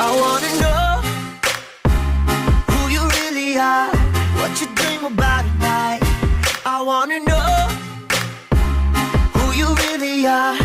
I wanna know who you really are, what you dream about at night. I wanna know who you really are.